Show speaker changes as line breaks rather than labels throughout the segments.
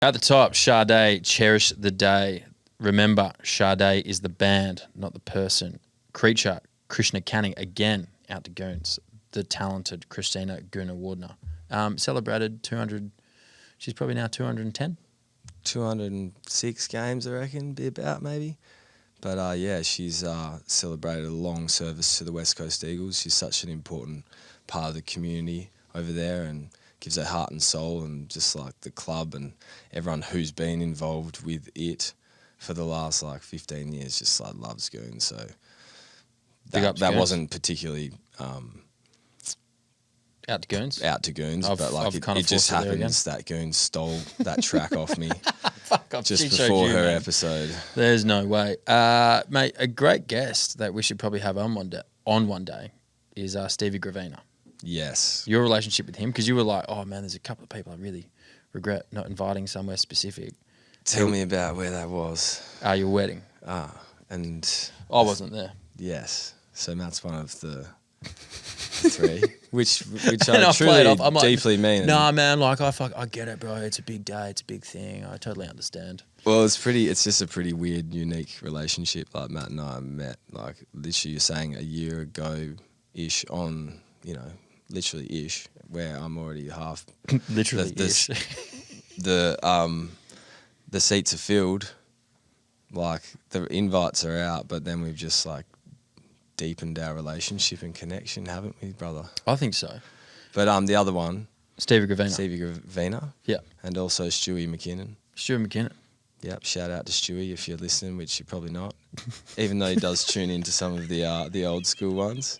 At the top, Sade, Cherish the Day. Remember, Sade is the band, not the person. Creature, Krishna Canning, again, out to Goons. The talented Christina Gunawardena. Celebrated 200, she's probably now 210.
206 games, I reckon, be about maybe. But yeah, she's celebrated a long service to the West Coast Eagles. She's such an important part of the community over there and gives her heart and soul, and just like the club and everyone who's been involved with it for the last like 15 years just like loves Goons. So that wasn't particularly
out to Goons,
but it just happens that Goons stole that track off me just
She
before
showed you,
her
man.
episode.
There's no way, mate. A great guest that we should probably have on one day is Stevie Gravina.
Yes.
Your relationship with him, because you were like, oh man, there's a couple of people I really regret not inviting somewhere specific.
Tell me about where that was.
Your wedding.
And
I wasn't there.
Yes. So Matt's one of the three, which
And
I
I
truly
played off. I'm like,
deeply mean.
Nah, man, like I get it, bro. It's a big day. It's a big thing. I totally understand.
Well, it's just a pretty weird, unique relationship. Like Matt and I met, like literally you're saying a year ago-ish on, literally ish, where I'm already half.
Literally ish.
The seats are filled, like the invites are out, but then we've just like deepened our relationship and connection, haven't we, brother?
I think so.
But the other one,
Stevie Gravina.
Yeah. And also Stewie McKinnon.
Stuart McKinnon.
Yep, shout out to Stewie if you're listening, which you're probably not, even though he does tune into some of the old school ones.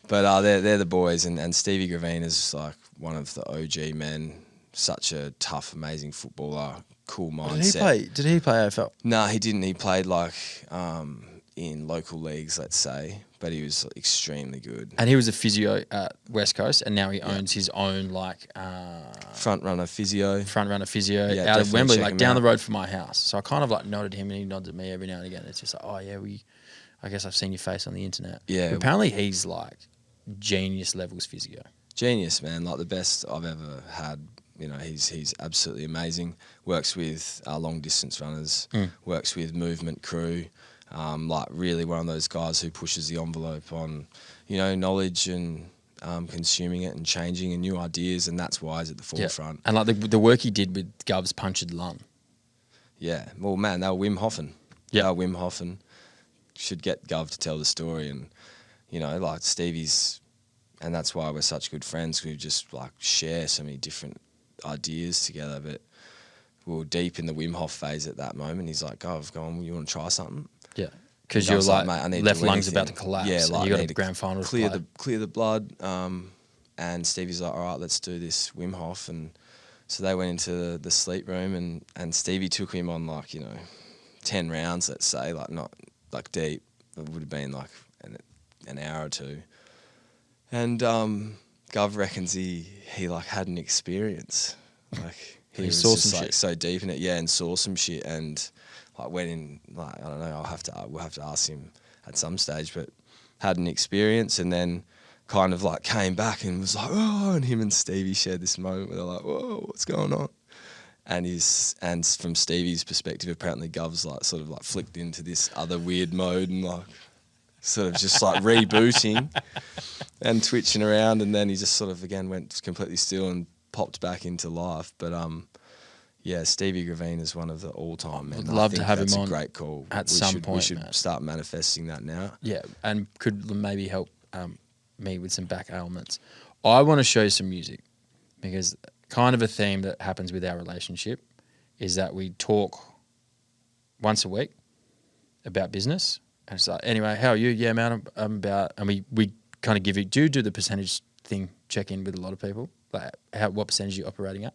But they're the boys, and Stevie Gravina is like one of the OG men, such a tough, amazing footballer, cool mindset.
Did he play AFL?
No, he didn't. He played like in local leagues, let's say, but he was extremely good.
And he was a physio at West Coast, and now he owns his own
front runner physio
out of Wembley, like down the road from my house. So I kind of like nodded him, and he nodded at me every now and again. It's just like, oh yeah, I guess I've seen your face on the internet.
Yeah.
But apparently he's like genius levels physio.
Genius, man, like the best I've ever had. He's absolutely amazing. Works with long distance runners, works with movement crew, like really one of those guys who pushes the envelope on, knowledge and consuming it and changing and new ideas, and that's why he's at the forefront.
And like the work he did with Gov's punctured lung.
Yeah, well, man, they were Wim Hofen.
Yeah,
they were Wim Hofen. Should get Gov to tell the story, and like Stevie's, and that's why we're such good friends. We just like share so many different ideas together, but we were deep in the Wim Hof phase at that moment. He's like, Gov, go on, you want to try something?
Yeah, because you're like, mate, I need left lung's about to collapse.
Yeah, like
you got a grand final to
clear the blood. And Stevie's like, all right, let's do this Wim Hof. And so they went into the sleep room, and Stevie took him on 10 rounds, let's say, like not like deep. It would have been like an hour or two. And Gov reckons he like had an experience, like he was
saw
just
some
like
shit.
so deep in it, and saw some shit, and like went in, like I don't know, we'll have to ask him at some stage, but had an experience, and then kind of like came back and was like, oh, and him and Stevie shared this moment where they're like, whoa, what's going on? And from Stevie's perspective, apparently Gov's like sort of like flicked into this other weird mode and like sort of just like rebooting and twitching around, and then he just sort of again went completely still and popped back into life. But yeah, Stevie Gravina is one of the all-time men.
I'd love to have him on.
That's a great call.
At some point,
we should start manifesting that now.
Yeah, and could maybe help me with some back ailments. I want to show you some music, because kind of a theme that happens with our relationship is that we talk once a week about business. And it's like, anyway, how are you? Yeah, man, I'm about, and we kind of give you, do the percentage thing, check in with a lot of people? Like, what percentage are you operating at?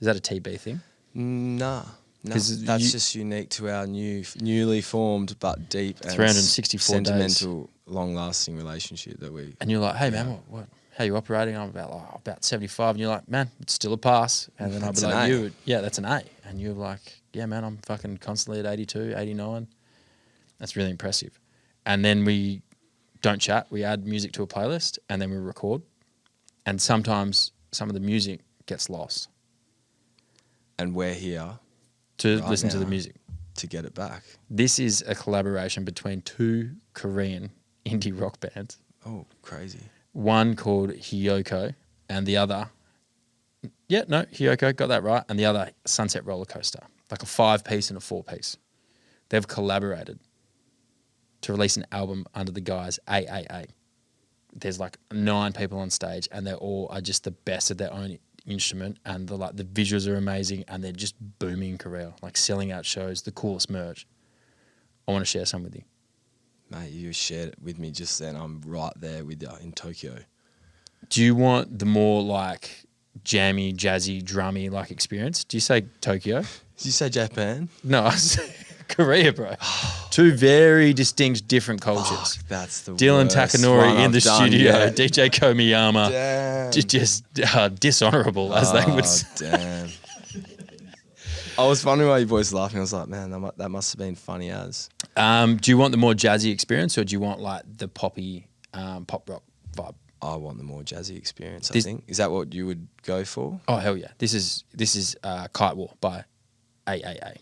Is that a TB thing?
Nah. That's just unique to our newly formed but deep and
364
sentimental, long-lasting relationship that we.
And you're like, hey man, what? How are you operating? I'm about 75, and you're like, man, it's still a pass. And then I'll be like, that's an A. And you're like, yeah, man, I'm fucking constantly at 82, 89. That's really impressive. And then we don't chat. We add music to a playlist, and then we record. And sometimes some of the music gets lost.
and we're here
to
Right
listen to the
now.
music.
to get it back.
This is a collaboration between two Korean indie rock bands.
Oh, crazy.
One called Hyoko and the other, Hyoko, got that right. And the other, Sunset Roller Coaster, like a 5-piece and a 4-piece. They've collaborated to release an album under the guise AAA. There's like 9 people on stage and they all are just the best at their own instrument, and the visuals are amazing, and they're just booming in Korea, like selling out shows, the coolest merch. I want to share some with you.
Mate, you shared it with me just then. I'm right there with you in Tokyo.
Do you want the more like jammy, jazzy, drummy like experience? Do you say Tokyo?
Did you say Japan?
No, I said Korea, bro. Two very distinct, different cultures.
Fuck, that's the
Dylan
worst
Takanori
one
in the
I've done
studio,
yet.
DJ Komiyama,
Damn.
just dishonorable, as they would say.
Damn. I was wondering why you boys were laughing. I was like, man, that must have been funny as.
Do you want the more jazzy experience, or do you want like the poppy pop rock vibe?
I want the more jazzy experience, I
This-
think. Is that what you would go for?
Oh hell yeah! This is Kite War by AAA.